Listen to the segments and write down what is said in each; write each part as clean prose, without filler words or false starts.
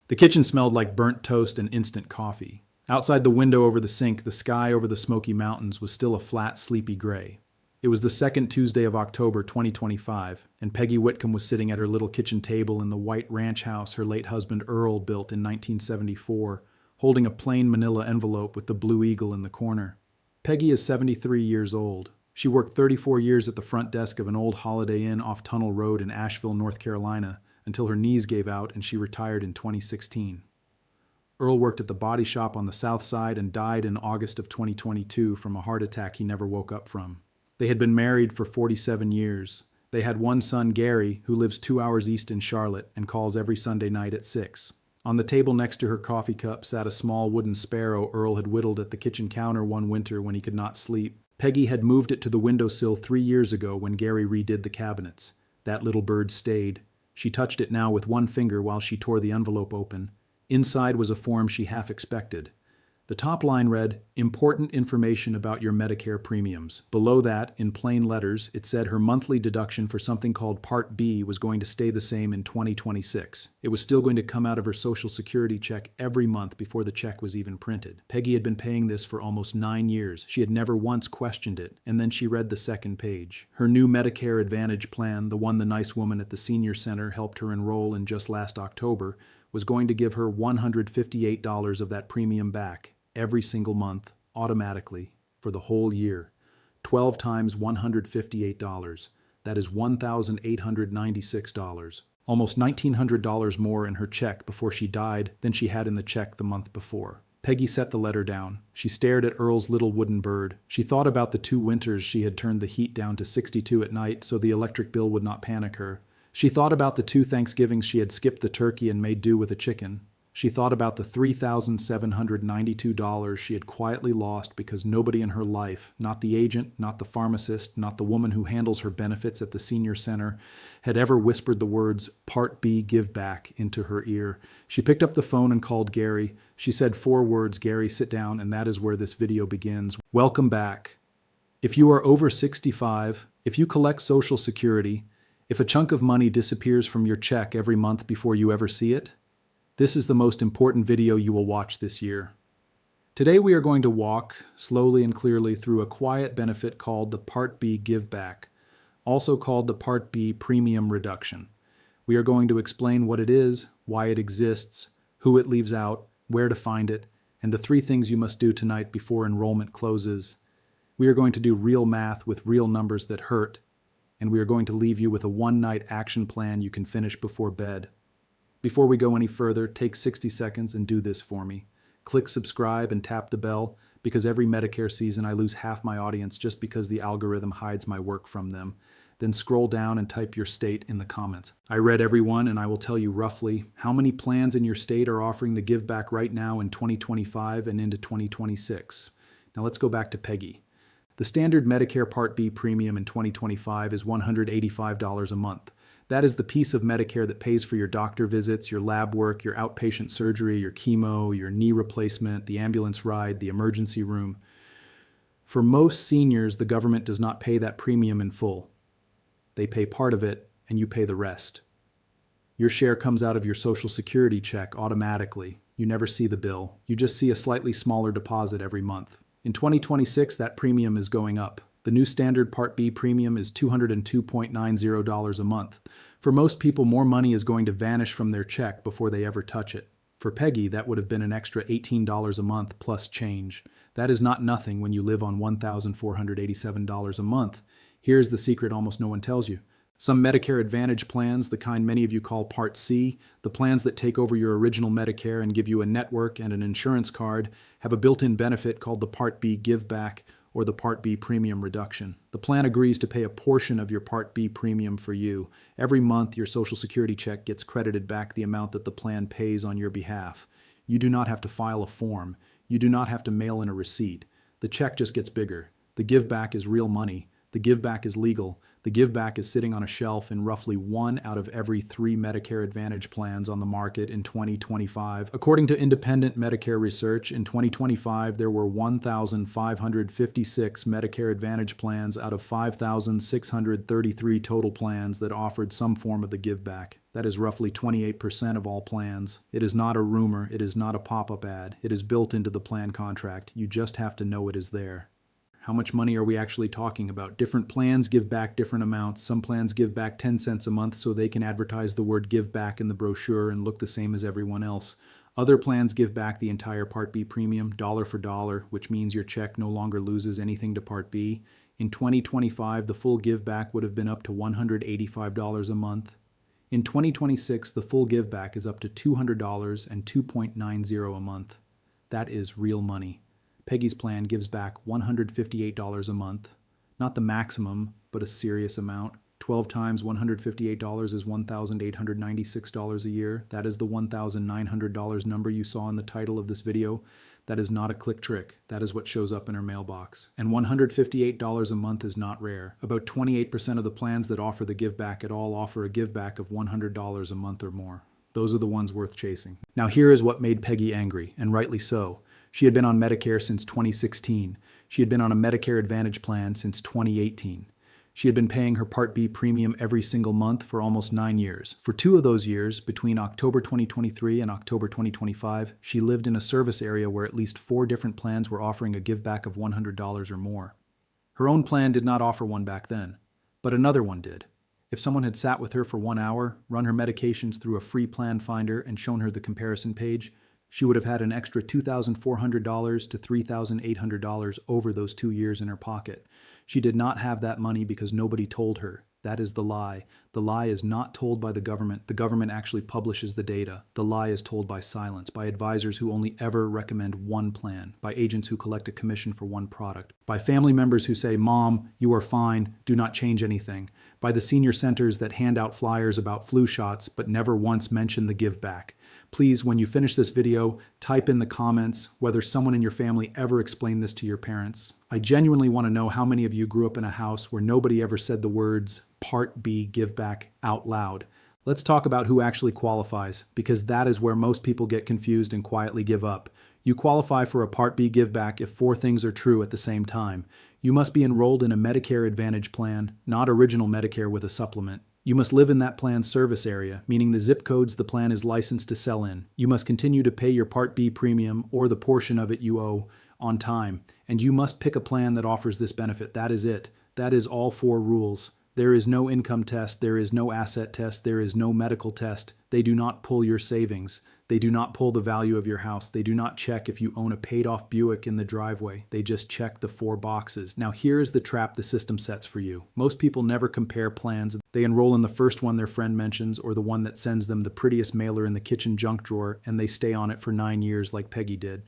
The kitchen smelled like burnt toast and instant coffee. Outside the window over the sink, the sky over the Smoky Mountains was still a flat, sleepy gray. It was the second Tuesday of October 2025, and Peggy Whitcomb was sitting at her little kitchen table in the white ranch house her late husband Earl built in 1974, holding a plain manila envelope with the blue eagle in the corner. Peggy is 73 years old. She worked 34 years at the front desk of an old Holiday Inn off Tunnel Road in Asheville, North Carolina, until her knees gave out and she retired in 2016. Earl worked at the body shop on the south side and died in August of 2022 from a heart attack he never woke up from. They had been married for 47 years. They had one son, Gary, who lives 2 hours east in Charlotte and calls every Sunday night at 6. On the table next to her coffee cup sat a small wooden sparrow Earl had whittled at the kitchen counter one winter when he could not sleep. Peggy had moved it to the windowsill 3 years ago when Gary redid the cabinets. That little bird stayed. She touched it now with one finger while she tore the envelope open. Inside was a form she half expected. The top line read, "Important information about your Medicare premiums." Below that, in plain letters, it said her monthly deduction for something called Part B was going to stay the same in 2026. It was still going to come out of her Social Security check every month before the check was even printed. Peggy had been paying this for almost 9 years. She had never once questioned it, and then she read the second page. Her new Medicare Advantage plan, the one the nice woman at the senior center helped her enroll in just last October, was going to give her $158 of that premium back every single month, automatically, for the whole year. 12 times $158. That is $1,896. Almost $1,900 more in her check before she died than she had in the check the month before. Peggy set the letter down. She stared at Earl's little wooden bird. She thought about the 2 winters she had turned the heat down to 62 at night so the electric bill would not panic her. She thought about the 2 Thanksgivings she had skipped the turkey and made do with a chicken. She thought about the $3,792 she had quietly lost because nobody in her life, not the agent, not the pharmacist, not the woman who handles her benefits at the senior center, had ever whispered the words, "Part B, give back," into her ear. She picked up the phone and called Gary. She said 4 words, "Gary, sit down," and that is where this video begins. Welcome back. If you are over 65, if you collect Social Security, if a chunk of money disappears from your check every month before you ever see it, this is the most important video you will watch this year. Today we are going to walk slowly and clearly through a quiet benefit called the Part B Give Back, also called the Part B Premium Reduction. We are going to explain what it is, why it exists, who it leaves out, where to find it, and the 3 things you must do tonight before enrollment closes. We are going to do real math with real numbers that hurt, and we are going to leave you with a one-night action plan you can finish before bed. Before we go any further, take 60 seconds and do this for me. Click subscribe and tap the bell, because every Medicare season I lose half my audience just because the algorithm hides my work from them. Then scroll down and type your state in the comments. I read every one, and I will tell you roughly how many plans in your state are offering the give back right now in 2025 and into 2026. Now let's go back to Peggy. The standard Medicare Part B premium in 2025 is $185 a month. That is the piece of Medicare that pays for your doctor visits, your lab work, your outpatient surgery, your chemo, your knee replacement, the ambulance ride, the emergency room. For most seniors, the government does not pay that premium in full. They pay part of it, and you pay the rest. Your share comes out of your Social Security check automatically. You never see the bill. You just see a slightly smaller deposit every month. In 2026, that premium is going up. The new standard Part B premium is $202.90 a month. For most people, more money is going to vanish from their check before they ever touch it. For Peggy, that would have been an extra $18 a month plus change. That is not nothing when you live on $1,487 a month. Here's the secret almost no one tells you. Some Medicare Advantage plans, the kind many of you call Part C, the plans that take over your original Medicare and give you a network and an insurance card, have a built-in benefit called the Part B Give Back, or the Part B Premium Reduction. The plan agrees to pay a portion of your Part B premium for you. Every month, your Social Security check gets credited back the amount that the plan pays on your behalf. You do not have to file a form. You do not have to mail in a receipt. The check just gets bigger. The give back is real money. The give back is legal. The The give back is sitting on a shelf in roughly 1 out of every 3 Medicare Advantage plans on the market in 2025. According to independent Medicare research, in 2025 there were 1,556 Medicare Advantage plans out of 5,633 total plans that offered some form of the give back. That is roughly 28% of all plans. It is not a rumor, it is not a pop-up ad. It is built into the plan contract. You just have to know it is there. How much money are we actually talking about? Different plans give back different amounts. Some plans give back 10 cents a month so they can advertise the word give back in the brochure and look the same as everyone else. Other plans give back the entire Part B premium, dollar for dollar, which means your check no longer loses anything to Part B. In 2025, the full give back would have been up to $185 a month. In 2026, the full give back is up to $200 and $2.90 a month. That is real money. Peggy's plan gives back $158 a month. Not the maximum, but a serious amount. 12 times $158 is $1,896 a year. That is the $1,900 number you saw in the title of this video. That is not a click trick. That is what shows up in her mailbox. And $158 a month is not rare. About 28% of the plans that offer the give back at all offer a give back of $100 a month or more. Those are the ones worth chasing. Now here is what made Peggy angry, and rightly so. She had been on Medicare since 2016. She had been on a Medicare Advantage plan since 2018. She had been paying her Part B premium every single month for almost 9 years. For 2 of those years, between October 2023 and October 2025, she lived in a service area where at least 4 different plans were offering a give back of $100 or more. Her own plan did not offer one back then, but another one did. If someone had sat with her for 1 hour, run her medications through a free plan finder, and shown her the comparison page, she would have had an extra $2,400 to $3,800 over those 2 years in her pocket. She did not have that money because nobody told her. That is the lie. The lie is not told by the government. The government actually publishes the data. The lie is told by silence, by advisors who only ever recommend one plan, by agents who collect a commission for one product, by family members who say, "Mom, you are fine, do not change anything," by the senior centers that hand out flyers about flu shots but never once mention the give back. Please, when you finish this video, type in the comments whether someone in your family ever explained this to your parents. I genuinely want to know how many of you grew up in a house where nobody ever said the words Part B give back out loud. Let's talk about who actually qualifies, because that is where most people get confused and quietly give up. You qualify for a Part B give back if 4 things are true at the same time. You must be enrolled in a Medicare Advantage plan, not original Medicare with a supplement. You must live in that plan's service area, meaning the zip codes the plan is licensed to sell in. You must continue to pay your Part B premium, or the portion of it you owe, on time. And you must pick a plan that offers this benefit. That is it. That is all 4 rules. There is no income test, there is no asset test, there is no medical test. They do not pull your savings. They do not pull the value of your house. They do not check if you own a paid-off Buick in the driveway. They just check the 4 boxes. Now here is the trap the system sets for you. Most people never compare plans. They enroll in the first one their friend mentions, or the one that sends them the prettiest mailer in the kitchen junk drawer, and they stay on it for 9 years like Peggy did.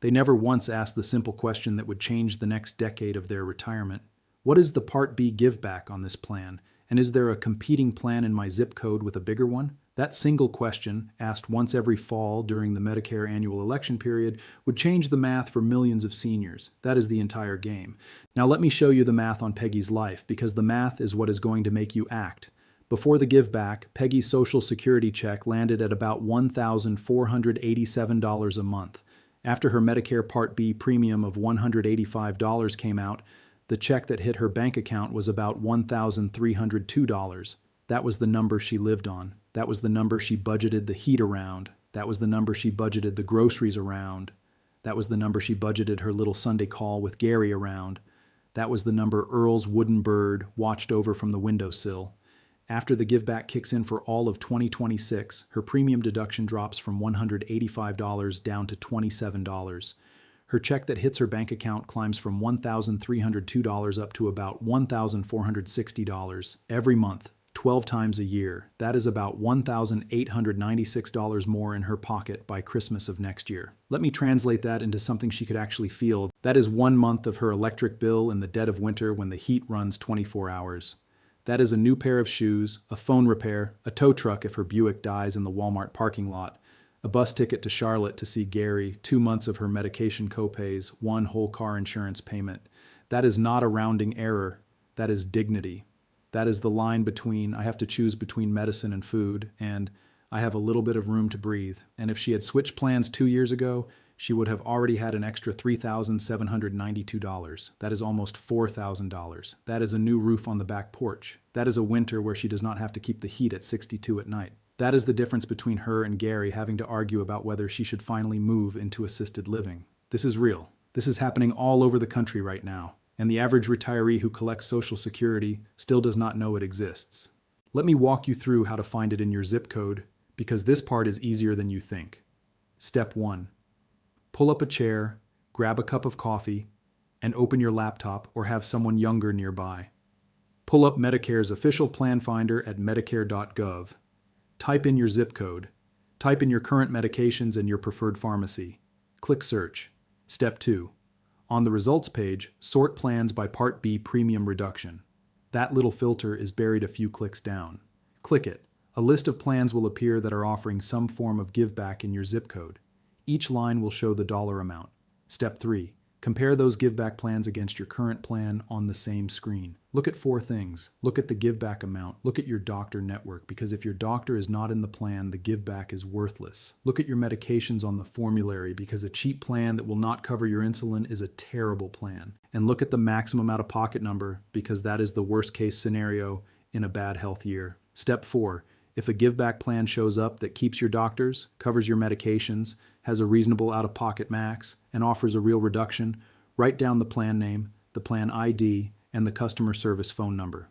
They never once ask the simple question that would change the next decade of their retirement. What is the Part B give back on this plan? And is there a competing plan in my zip code with a bigger one? That single question, asked once every fall during the Medicare annual election period, would change the math for millions of seniors. That is the entire game. Now let me show you the math on Peggy's life, because the math is what is going to make you act. Before the give back, Peggy's Social Security check landed at about $1,487 a month. After her Medicare Part B premium of $185 came out, the check that hit her bank account was about $1,302. That was the number she lived on. That was the number she budgeted the heat around. That was the number she budgeted the groceries around. That was the number she budgeted her little Sunday call with Gary around. That was the number Earl's wooden bird watched over from the windowsill. After the give back kicks in for all of 2026, her premium deduction drops from $185 down to $27. Her check that hits her bank account climbs from $1,302 up to about $1,460 every month, 12 times a year. That is about $1,896 more in her pocket by Christmas of next year. Let me translate that into something she could actually feel. That is 1 month of her electric bill in the dead of winter when the heat runs 24 hours. That is a new pair of shoes, a phone repair, a tow truck if her Buick dies in the Walmart parking lot, a bus ticket to Charlotte to see Gary, 2 months of her medication copays, 1 whole car insurance payment. That is not a rounding error. That is dignity. That is the line between I have to choose between medicine and food, and I have a little bit of room to breathe. And if she had switched plans 2 years ago, she would have already had an extra $3,792. That is almost $4,000. That is a new roof on the back porch. That is a winter where she does not have to keep the heat at 62 at night. That is the difference between her and Gary having to argue about whether she should finally move into assisted living. This is real. This is happening all over the country right now, and the average retiree who collects Social Security still does not know it exists. Let me walk you through how to find it in your zip code, because this part is easier than you think. Step 1. Pull up a chair, grab a cup of coffee, and open your laptop or have someone younger nearby. Pull up Medicare's official plan finder at medicare.gov. Type in your zip code. Type in your current medications and your preferred pharmacy. Click Search. Step 2. On the results page, sort plans by Part B premium reduction. That little filter is buried a few clicks down. Click it. A list of plans will appear that are offering some form of give back in your zip code. Each line will show the dollar amount. Step 3. Compare those give back plans against your current plan on the same screen. Look at 4 things. Look at the give back amount. Look at your doctor network, because if your doctor is not in the plan, the give back is worthless. Look at your medications on the formulary, because a cheap plan that will not cover your insulin is a terrible plan. And look at the maximum out-of-pocket number, because that is the worst case scenario in a bad health year. Step 4. If a give back plan shows up that keeps your doctors, covers your medications, has a reasonable out-of-pocket max, and offers a real reduction, write down the plan name, the plan ID, and the customer service phone number.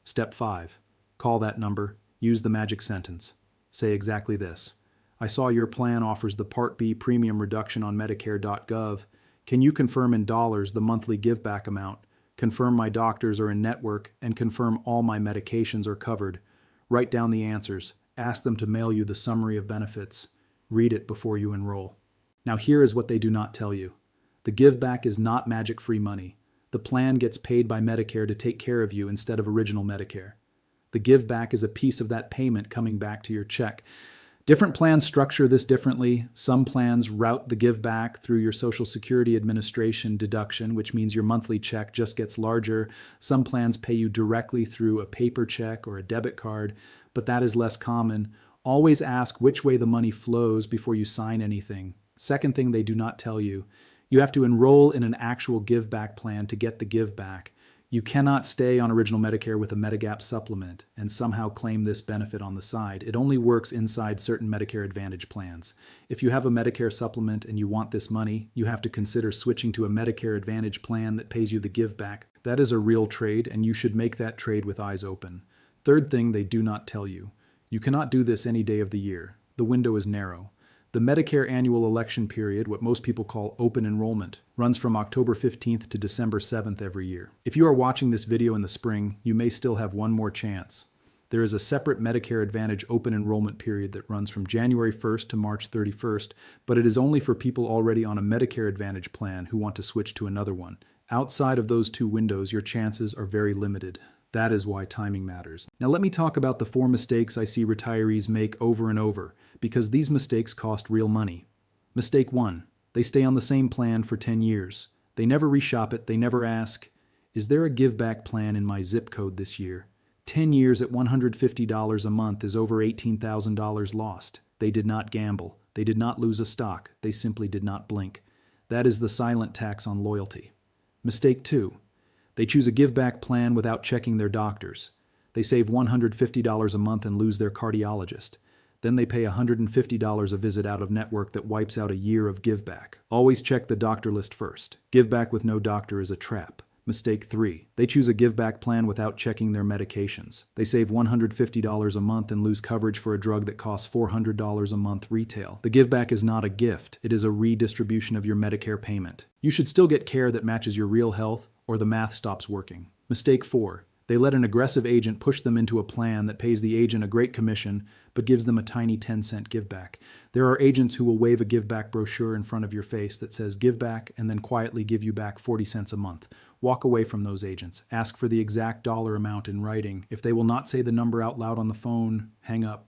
Step 5. Call that number. Use the magic sentence. Say exactly this. I saw your plan offers the Part B premium reduction on medicare.gov. Can you confirm in dollars the monthly give back amount, confirm my doctors are in network, and confirm all my medications are covered? Write down the answers. Ask them to mail you the summary of benefits. Read it before you enroll. Now here is what they do not tell you. The give back is not magic free money. The plan gets paid by Medicare to take care of you instead of original Medicare. The give back is a piece of that payment coming back to your check. Different plans structure this differently. Some plans route the give back through your Social Security Administration deduction, which means your monthly check just gets larger. Some plans pay you directly through a paper check or a debit card, but that is less common. Always ask which way the money flows before you sign anything. Second thing they do not tell you, you have to enroll in an actual give back plan to get the give back. You cannot stay on original Medicare with a Medigap supplement and somehow claim this benefit on the side. It only works inside certain Medicare Advantage plans. If you have a Medicare supplement and you want this money, you have to consider switching to a Medicare Advantage plan that pays you the give back. That is a real trade, and you should make that trade with eyes open. Third thing they do not tell you, you cannot do this any day of the year. The window is narrow. The Medicare annual election period, what most people call open enrollment, runs from October 15th to December 7th every year. If you are watching this video in the spring, you may still have one more chance. There is a separate Medicare Advantage open enrollment period that runs from January 1st to March 31st, but it is only for people already on a Medicare Advantage plan who want to switch to another one. Outside of those 2 windows, your chances are very limited. That is why timing matters. Now let me talk about the 4 mistakes I see retirees make over and over, because these mistakes cost real money. Mistake 1. They stay on the same plan for 10 years. They never reshop it. They never ask, is there a give back plan in my zip code this year? 10 years at $150 a month is over $18,000 lost. They did not gamble. They did not lose a stock. They simply did not blink. That is the silent tax on loyalty. Mistake 2. They choose a give-back plan without checking their doctors. They save $150 a month and lose their cardiologist. Then they pay $150 a visit out of network that wipes out a year of give-back. Always check the doctor list first. Give-back with no doctor is a trap. Mistake 3. They choose a give-back plan without checking their medications. They save $150 a month and lose coverage for a drug that costs $400 a month retail. The give-back is not a gift. It is a redistribution of your Medicare payment. You should still get care that matches your real health, or the math stops working. Mistake 4. They let an aggressive agent push them into a plan that pays the agent a great commission, but gives them a tiny 10-cent giveback. There are agents who will wave a giveback brochure in front of your face that says give back and then quietly give you back 40 cents a month. Walk away from those agents. Ask for the exact dollar amount in writing. If they will not say the number out loud on the phone, hang up.